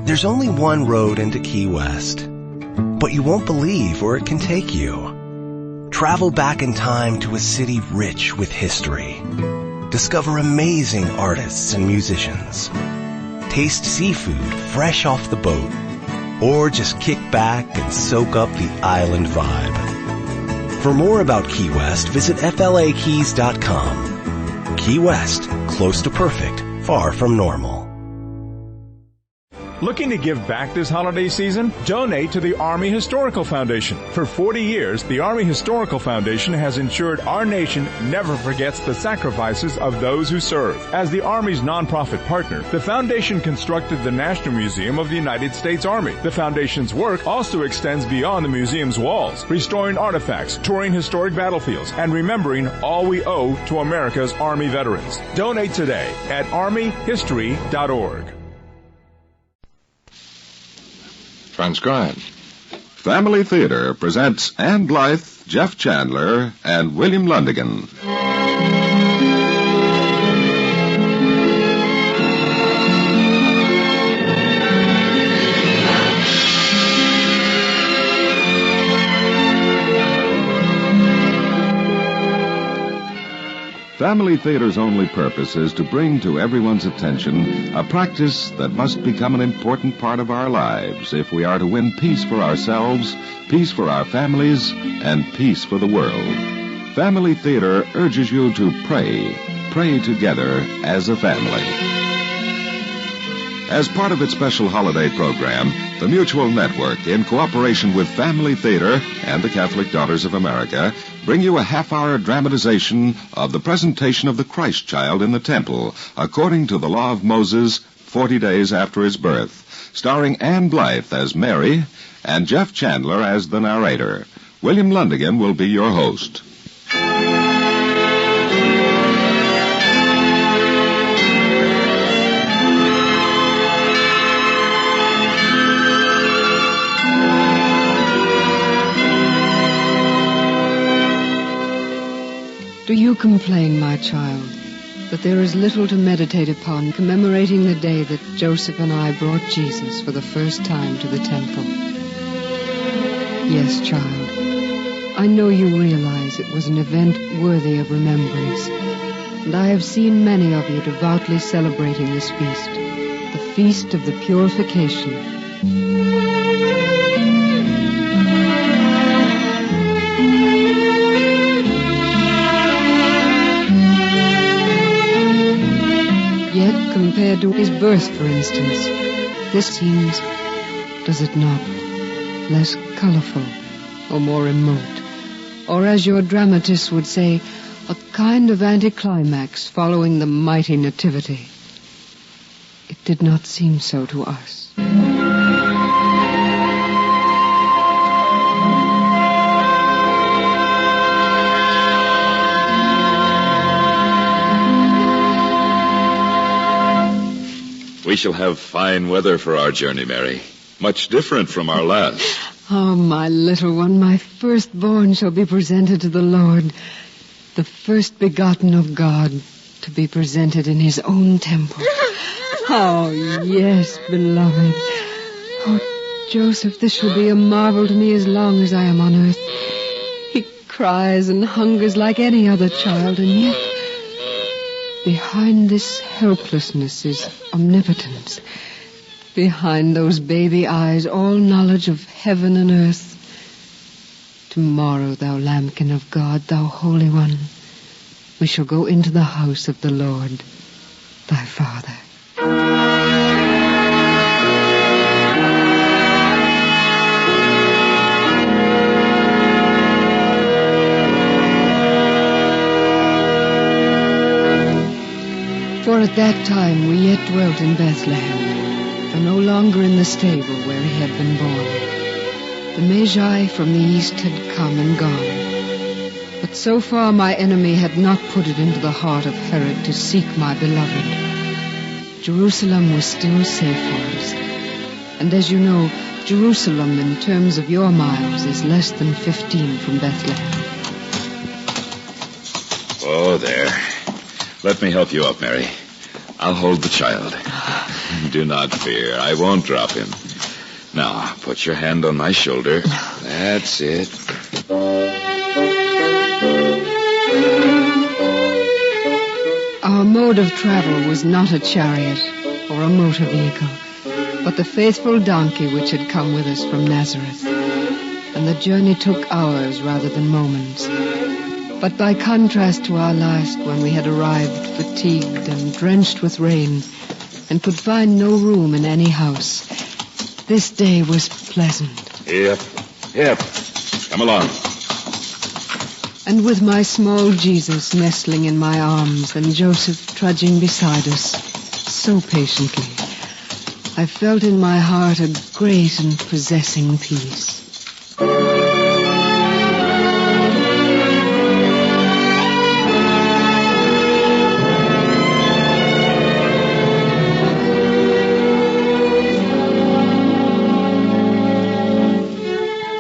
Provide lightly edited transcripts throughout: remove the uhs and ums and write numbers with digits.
There's only one road into Key West, but you won't believe where it can take you. Travel back in time to a city rich with history. Discover amazing artists and musicians. Taste seafood fresh off the boat, or just kick back and soak up the island vibe. For more about Key West, visit flakeys.com. Key West, close to perfect, far from normal. Looking to give back this holiday season? Donate to the Army Historical Foundation. For 40 years, the Army Historical Foundation has ensured our nation never forgets the sacrifices of those who serve. As the Army's nonprofit partner, the foundation constructed the National Museum of the United States Army. The foundation's work also extends beyond the museum's walls, restoring artifacts, touring historic battlefields, and remembering all we owe to America's Army veterans. Donate today at armyhistory.org. Transcribed. Family Theater presents Anne Blythe, Jeff Chandler, and William Lundigan. Family Theater's only purpose is to bring to everyone's attention a practice that must become an important part of our lives if we are to win peace for ourselves, peace for our families, and peace for the world. Family Theater urges you to pray together as a family. As part of its special holiday program, the Mutual Network, in cooperation with Family Theater and the Catholic Daughters of America, bring you a half-hour dramatization of the presentation of the Christ child in the temple, according to the law of Moses, 40 days after his birth, starring Anne Blythe as Mary and Jeff Chandler as the narrator. William Lundigan will be your host. Do you complain, my child, that there is little to meditate upon commemorating the day that Joseph and I brought Jesus for the first time to the temple? Yes, child, I know you realize it was an event worthy of remembrance, and I have seen many of you devoutly celebrating this feast, the feast of the purification. Yet, compared to his birth, for instance, this seems, does it not, less colorful or more remote, or as your dramatists would say, a kind of anticlimax following the mighty nativity. It did not seem so to us. We shall have fine weather for our journey, Mary. Much different from our last. Oh, my little one, my firstborn shall be presented to the Lord, the first begotten of God, to be presented in his own temple. Oh, yes, beloved. Oh, Joseph, this shall be a marvel to me as long as I am on earth. He cries and hungers like any other child, and yet behind this helplessness is omnipotence. Behind those baby eyes, all knowledge of heaven and earth. Tomorrow, thou lambkin of God, thou Holy One, we shall go into the house of the Lord, thy Father. For at that time we yet dwelt in Bethlehem, though no longer in the stable where he had been born. The Magi from the east had come and gone. But so far my enemy had not put it into the heart of Herod to seek my beloved. Jerusalem was still safe for us. And as you know, Jerusalem in terms of your miles is less than 15 from Bethlehem. Oh, there. Let me help you up, Mary. I'll hold the child. Do not fear. I won't drop him. Now, put your hand on my shoulder. That's it. Our mode of travel was not a chariot or a motor vehicle, but the faithful donkey which had come with us from Nazareth. And the journey took hours rather than moments. But by contrast to our last, when we had arrived fatigued and drenched with rain and could find no room in any house, this day was pleasant. Yep. Come along. And with my small Jesus nestling in my arms and Joseph trudging beside us so patiently, I felt in my heart a great and possessing peace.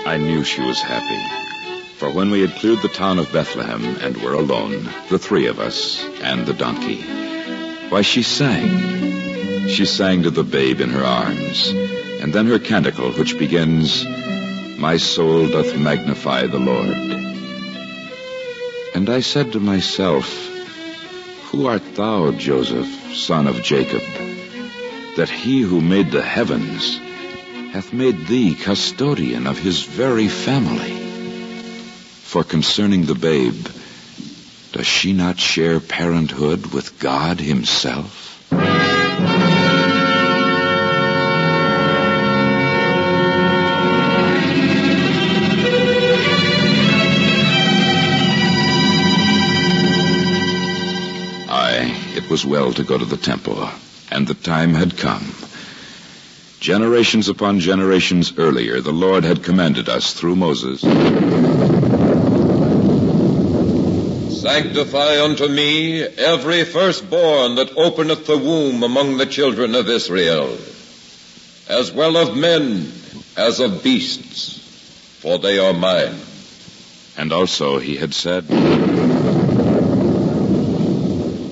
I knew she was happy. For when we had cleared the town of Bethlehem and were alone, the three of us and the donkey, why, she sang. She sang to the babe in her arms, and then her canticle, which begins, "My soul doth magnify the Lord." And I said to myself, "Who art thou, Joseph, son of Jacob, that he who made the heavens hath made thee custodian of his very family? For concerning the babe, does she not share parenthood with God himself?" It was well to go to the temple, and the time had come. Generations upon generations earlier, the Lord had commanded us through Moses, "Sanctify unto me every firstborn that openeth the womb among the children of Israel, as well of men as of beasts, for they are mine." And also he had said,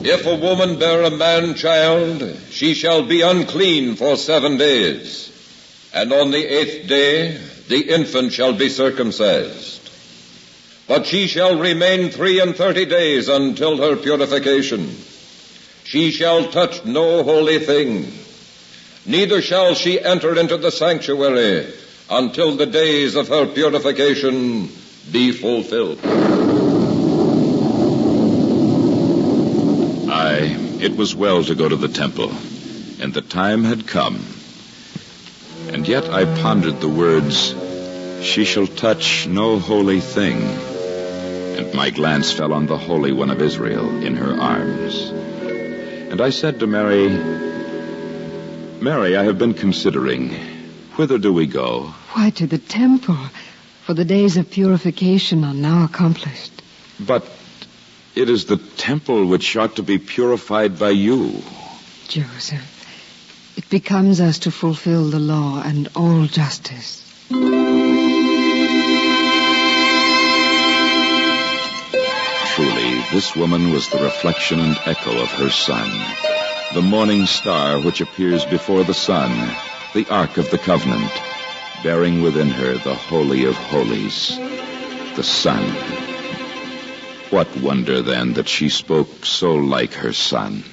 "If a woman bear a man-child, she shall be unclean for 7 days, and on the 8th day the infant shall be circumcised. But she shall remain 33 days until her purification. She shall touch no holy thing, neither shall she enter into the sanctuary until the days of her purification be fulfilled." It was well to go to the temple, and the time had come. And yet I pondered the words, "She shall touch no holy thing," and my glance fell on the Holy One of Israel in her arms. And I said to Mary, "Mary, I have been considering, whither do we go?" Why, to the temple, for the days of purification are now accomplished. "But it is the temple which ought to be purified by you." Joseph, it becomes us to fulfill the law and all justice. Truly, this woman was the reflection and echo of her Son, the morning star which appears before the sun, the Ark of the Covenant, bearing within her the Holy of Holies, the Son. What wonder, then, that she spoke so like her Son?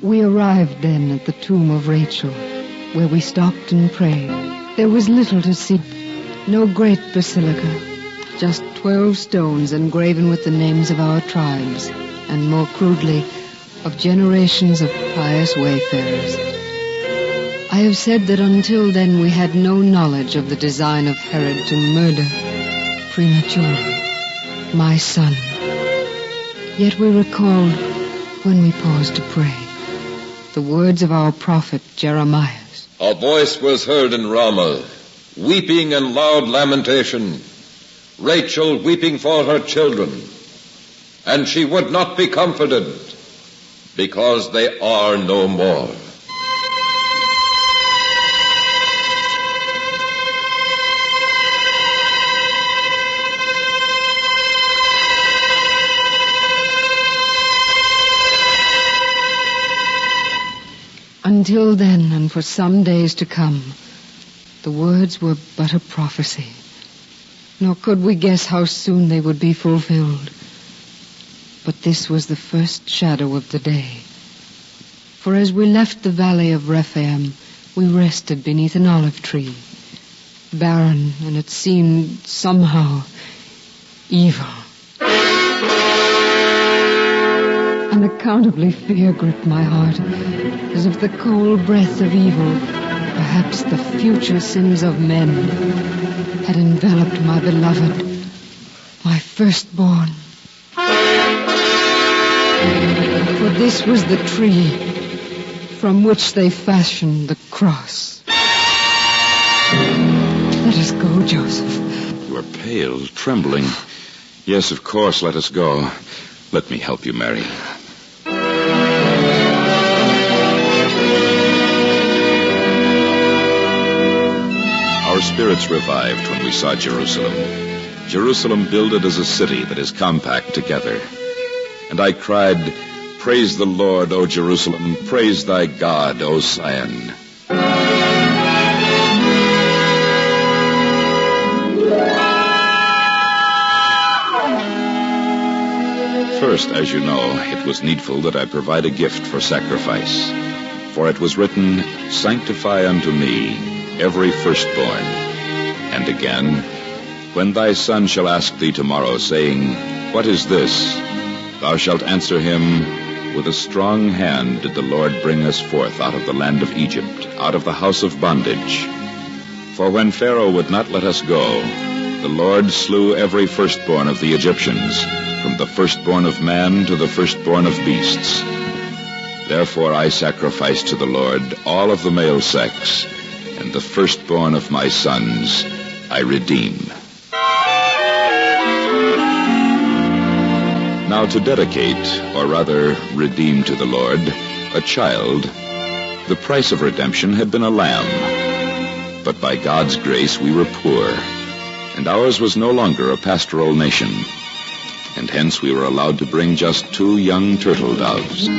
We arrived then at the tomb of Rachel, where we stopped and prayed. There was little to see, no great basilica, just 12 stones engraven with the names of our tribes, and more crudely, of generations of pious wayfarers. I have said that until then we had no knowledge of the design of Herod to murder prematurely my son. Yet we recalled, when we paused to pray, the words of our prophet Jeremiah. "A voice was heard in Ramah, weeping and loud lamentation, Rachel weeping for her children, and she would not be comforted, because they are no more. Until then, and for some days to come, the words were but a prophecy, nor could we guess how soon they would be fulfilled. But this was the first shadow of the day. For as we left the valley of Rephaim, we rested beneath an olive tree, barren, and it seemed somehow evil. Unaccountably fear gripped my heart, as if the cold breath of evil, perhaps the future sins of men, had enveloped my beloved, my firstborn. For this was the tree from which they fashioned the cross. Let us go, Joseph. You are pale, trembling. Yes, of course, let us go. Let me help you, Mary. Our spirits revived when we saw Jerusalem. Jerusalem builded as a city that is compact together. And I cried, "Praise the Lord, O Jerusalem. Praise thy God, O Zion." First, as you know, it was needful that I provide a gift for sacrifice. For it was written, "Sanctify unto me every firstborn." And again, "When thy son shall ask thee tomorrow, saying, What is this? Thou shalt answer him, With a strong hand did the Lord bring us forth out of the land of Egypt, out of the house of bondage. For when Pharaoh would not let us go, the Lord slew every firstborn of the Egyptians, from the firstborn of man to the firstborn of beasts. Therefore I sacrifice to the Lord all of the male sex, and the firstborn of my sons I redeem." Now to dedicate, or rather redeem to the Lord, a child, the price of redemption had been a lamb. But by God's grace we were poor, and ours was no longer a pastoral nation, and hence we were allowed to bring just 2 young turtle doves.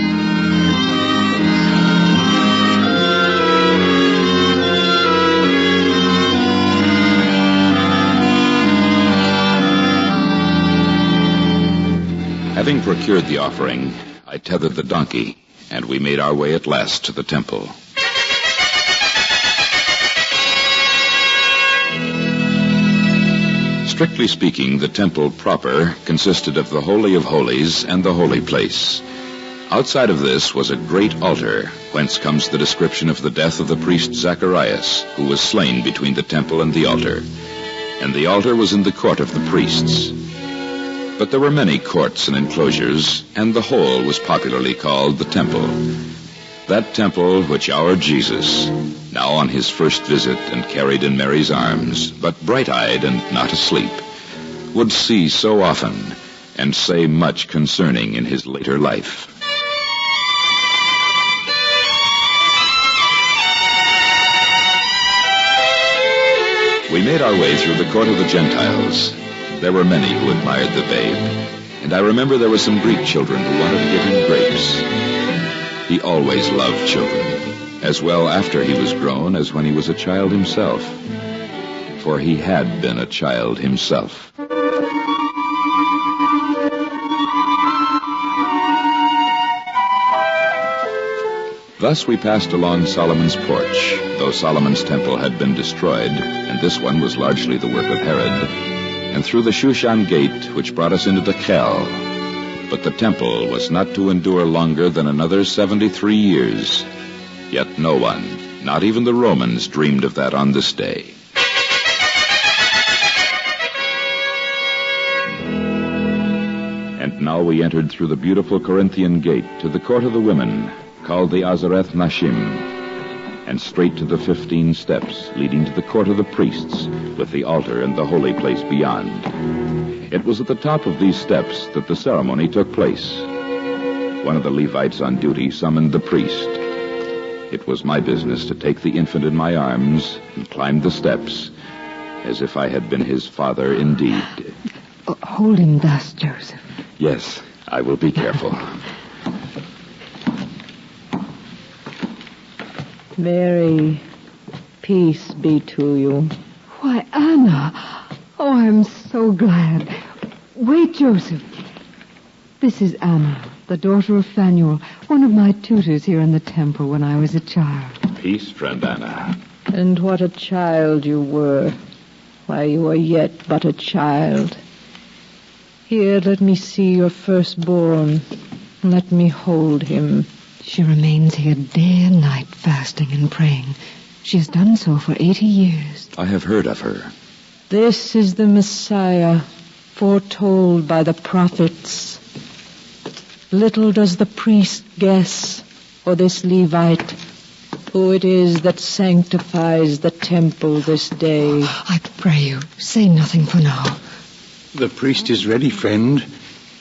Having procured the offering, I tethered the donkey, and we made our way at last to the temple. Strictly speaking, the temple proper consisted of the Holy of Holies and the holy place. Outside of this was a great altar, whence comes the description of the death of the priest Zacharias, who was slain between the temple and the altar. And the altar was in the court of the priests. But there were many courts and enclosures, and the whole was popularly called the temple. That temple which our Jesus, now on his first visit and carried in Mary's arms, but bright-eyed and not asleep, would see so often and say much concerning in his later life. We made our way through the court of the Gentiles. There were many who admired the babe, and I remember there were some Greek children who wanted to give him grapes. He always loved children, as well after he was grown as when he was a child himself, for he had been a child himself. Thus we passed along Solomon's porch, though Solomon's temple had been destroyed, and this one was largely the work of Herod, and through the Shushan gate, which brought us into the Kel. But the temple was not to endure longer than another 73 years. Yet no one, not even the Romans, dreamed of that on this day. And now we entered through the beautiful Corinthian gate to the court of the women, called the Azareth Nashim, and straight to the 15 steps leading to the court of the priests, with the altar and the holy place beyond. It was at the top of these steps that the ceremony took place. one of the Levites on duty summoned the priest. It was my business to take the infant in my arms and climb the steps as if I had been his father indeed. Hold him thus, Joseph. Yes, I will be careful. Mary, peace be to you. Why, Anna. Oh, I'm so glad. Wait, Joseph. This is Anna, the daughter of Phanuel, one of my tutors here in the temple when I was a child. Peace, friend Anna. And what a child you were. Why, you are yet but a child. Here, let me see your firstborn. Let me hold him. She remains here day and night, fasting and praying. She has done so for 80 years. I have heard of her. This is the Messiah, foretold by the prophets. Little does the priest guess, or this Levite, who it is that sanctifies the temple this day. I pray you, say nothing for now. The priest is ready, friend.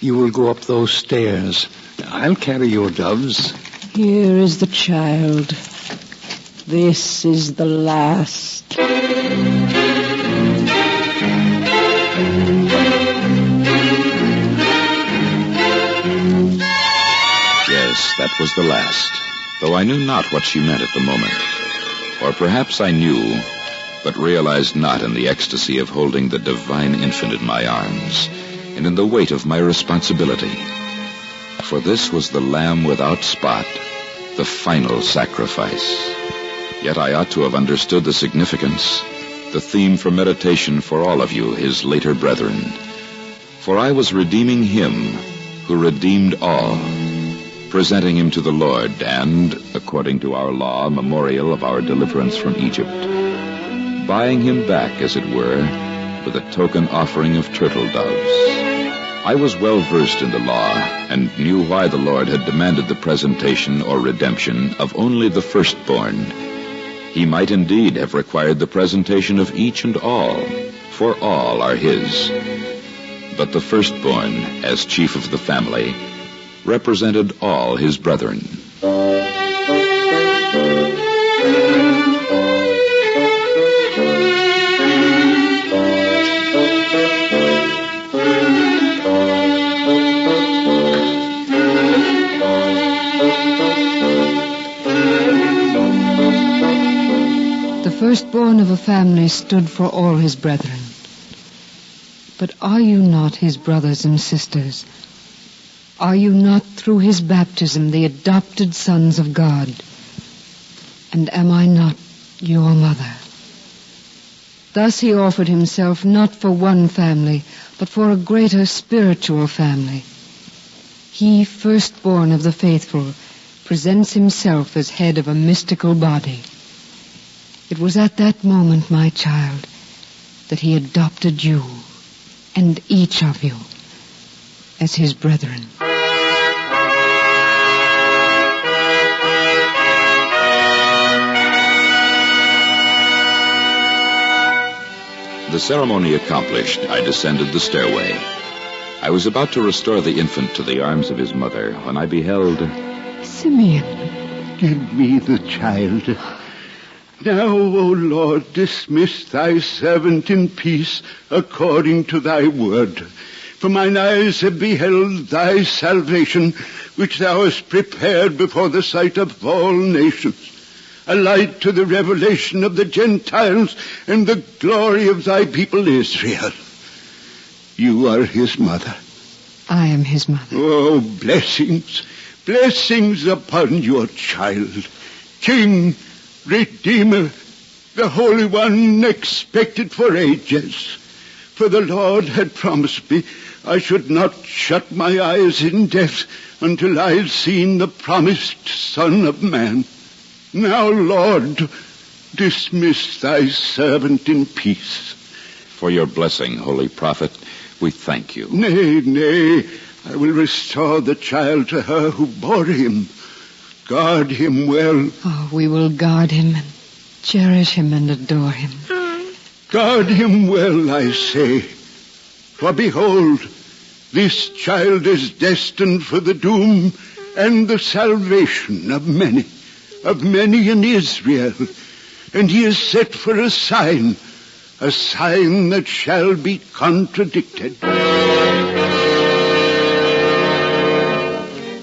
You will go up those stairs. I'll carry your doves. Here is the child. This is the last. Yes, that was the last, though I knew not what she meant at the moment. Or perhaps I knew, but realized not in the ecstasy of holding the divine infant in my arms, and in the weight of my responsibility. For this was the lamb without spot, the final sacrifice. Yet I ought to have understood the significance, the theme for meditation for all of you, his later brethren. For I was redeeming him who redeemed all, presenting him to the Lord, and, according to our law, a memorial of our deliverance from Egypt, buying him back, as it were, with a token offering of turtle doves. I was well versed in the law, and knew why the Lord had demanded the presentation or redemption of only the firstborn. He might indeed have required the presentation of each and all, for all are his. But the firstborn, as chief of the family, represented all his brethren. The firstborn of a family stood for all his brethren. But are you not his brothers and sisters? Are you not through his baptism the adopted sons of God? And am I not your mother? Thus he offered himself not for one family, but for a greater spiritual family. He, firstborn of the faithful, presents himself as head of a mystical body. It was at that moment, my child, that he adopted you, and each of you, as his brethren. The ceremony accomplished, I descended the stairway. I was about to restore the infant to the arms of his mother when I beheld... Simeon. Give me the child. Now, O Lord, dismiss thy servant in peace according to thy word. For mine eyes have beheld thy salvation, which thou hast prepared before the sight of all nations, a light to the revelation of the Gentiles and the glory of thy people Israel. You are his mother. I am his mother. Oh, blessings, blessings upon your child. King, Redeemer, the Holy One expected for ages. For the Lord had promised me I should not shut my eyes in death until I had seen the promised Son of Man. Now, Lord, dismiss thy servant in peace. For your blessing, Holy Prophet, we thank you. Nay, nay, I will restore the child to her who bore him. Guard him well. Oh, we will guard him and cherish him and adore him. Guard him well, I say. For behold, this child is destined for the doom and the salvation of many in Israel. And he is set for a sign that shall be contradicted.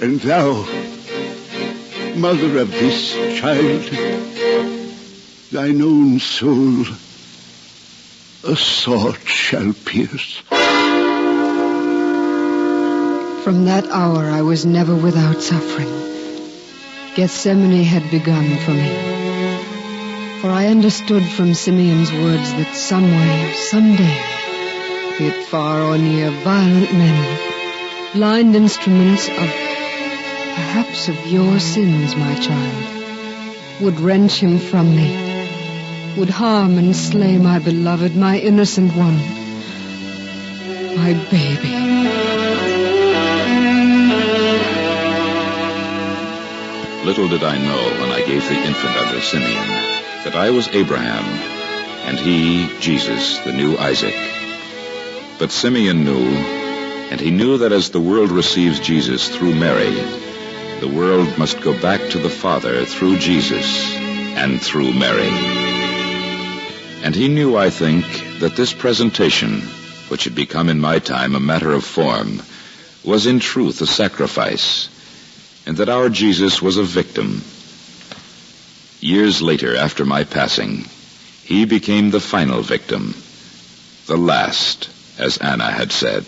And thou, mother of this child, thine own soul a sword shall pierce. From that hour I was never without suffering. Gethsemane had begun for me. For I understood from Simeon's words that some way, someday, be it far or near, violent men, blind instruments of, perhaps of your sins, my child, would wrench him from me, would harm and slay my beloved, my innocent one, my baby. Little did I know when I gave the infant unto Simeon that I was Abraham, and he, Jesus, the new Isaac. But Simeon knew, and he knew that as the world receives Jesus through Mary, the world must go back to the Father through Jesus and through Mary. And he knew, I think, that this presentation, which had become in my time a matter of form, was in truth a sacrifice, and that our Jesus was a victim. Years later, after my passing, he became the final victim, the last, as Anna had said.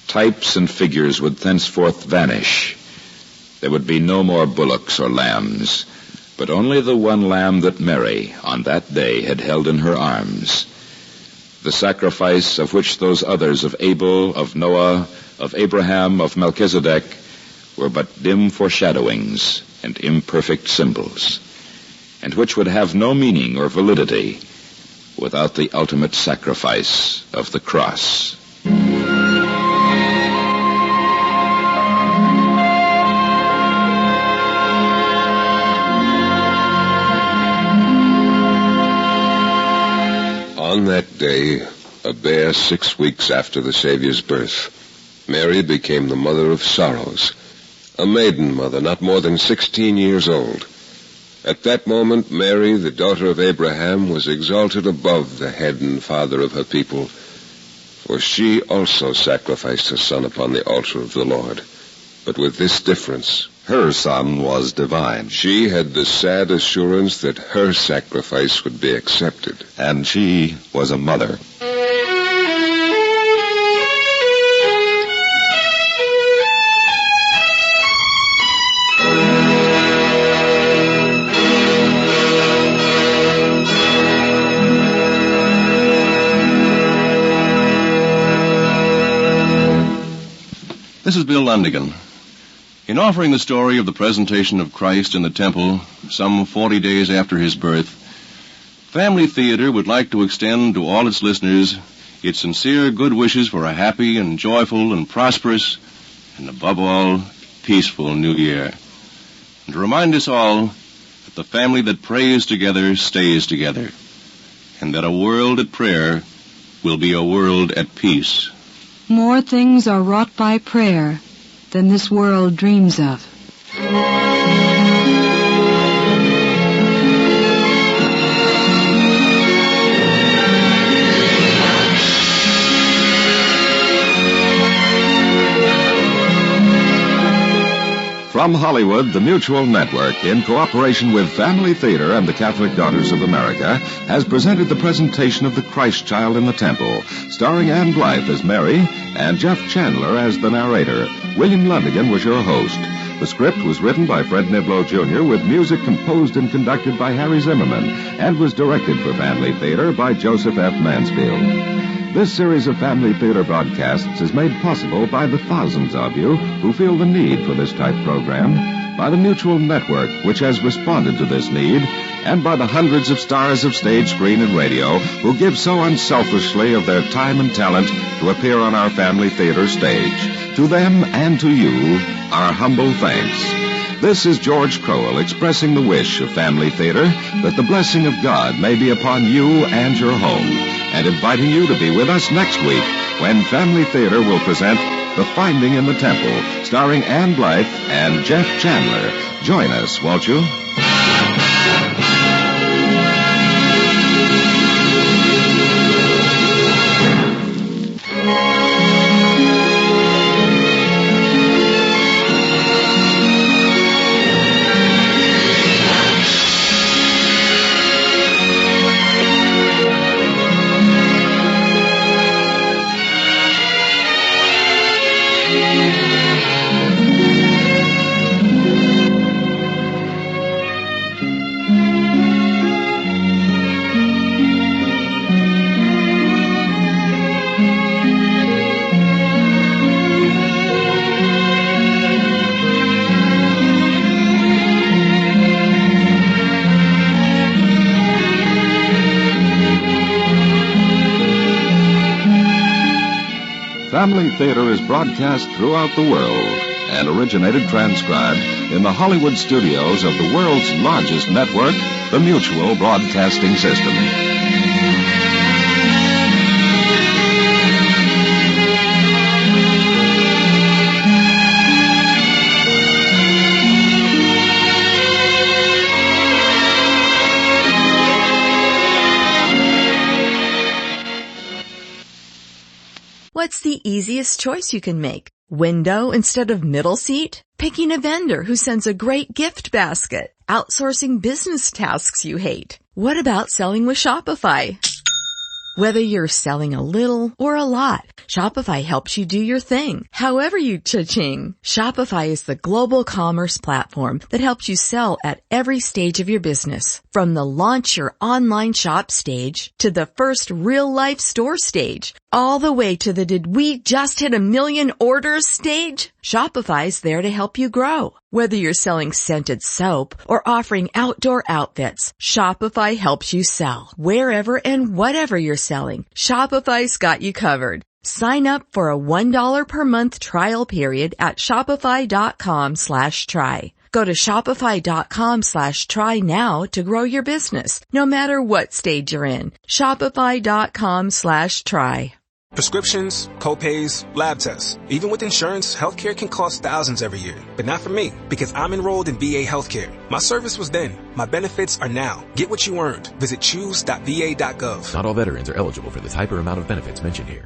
Types and figures would thenceforth vanish. There would be no more bullocks or lambs, but only the one lamb that Mary, on that day, had held in her arms. The sacrifice of which those others of Abel, of Noah, of Abraham, of Melchizedek, were but dim foreshadowings and imperfect symbols, and which would have no meaning or validity without the ultimate sacrifice of the cross. On that day, a bare 6 weeks after the Savior's birth, Mary became the mother of sorrows, a maiden mother not more than 16 years old. At that moment, Mary, the daughter of Abraham, was exalted above the head and father of her people, for she also sacrificed her son upon the altar of the Lord. But with this difference, Her son was divine, she had the sad assurance that her sacrifice would be accepted. and she was a mother. This is Bill Lundigan. In offering the story of the presentation of Christ in the temple some 40 days after his birth, Family Theater would like to extend to all its listeners its sincere good wishes for a happy and joyful and prosperous, and above all, peaceful New Year. And to remind us all that the family that prays together stays together, and that a world at prayer will be a world at peace. More things are wrought by prayer than this world dreams of. From Hollywood, the Mutual Network, in cooperation with Family Theater and the Catholic Daughters of America, has presented the presentation of the Christ Child in the Temple, starring Ann Blythe as Mary and Jeff Chandler as the narrator. William Lundigan was your host. The script was written by Fred Niblo, Jr., with music composed and conducted by Harry Zimmerman, and was directed for Family Theater by Joseph F. Mansfield. This series of Family Theater broadcasts is made possible by the thousands of you who feel the need for this type program, by the Mutual Network, which has responded to this need, and by the hundreds of stars of stage, screen, and radio who give so unselfishly of their time and talent to appear on our Family Theater stage. To them and to you, our humble thanks. This is George Crowell expressing the wish of Family Theater that the blessing of God may be upon you and your home, and inviting you to be with us next week when Family Theater will present The Finding in the Temple, starring Ann Blythe and Jeff Chandler. Join us, won't you? Family Theater is broadcast throughout the world and originated transcribed in the Hollywood studios of the world's largest network, the Mutual Broadcasting System. What's the easiest choice you can make? Window instead of middle seat? Picking a vendor who sends a great gift basket? Outsourcing business tasks you hate? What about selling with Shopify? Whether you're selling a little or a lot, Shopify helps you do your thing, however you cha-ching. Shopify is the global commerce platform that helps you sell at every stage of your business. From the launch your online shop stage to the first real-life store stage, all the way to the did we just hit 1 million orders stage? Shopify's there to help you grow. Whether you're selling scented soap or offering outdoor outfits, Shopify helps you sell. Wherever and whatever you're selling, Shopify's got you covered. Sign up for a $1 per month trial period at shopify.com/try. Go to shopify.com/try now to grow your business, no matter what stage you're in. Shopify.com/try. Prescriptions, co-pays, lab tests. Even with insurance, healthcare can cost thousands every year. But not for me, because I'm enrolled in VA Healthcare. My service was then. My benefits are now. Get what you earned. Visit choose.va.gov. Not all veterans are eligible for the type or amount of benefits mentioned here.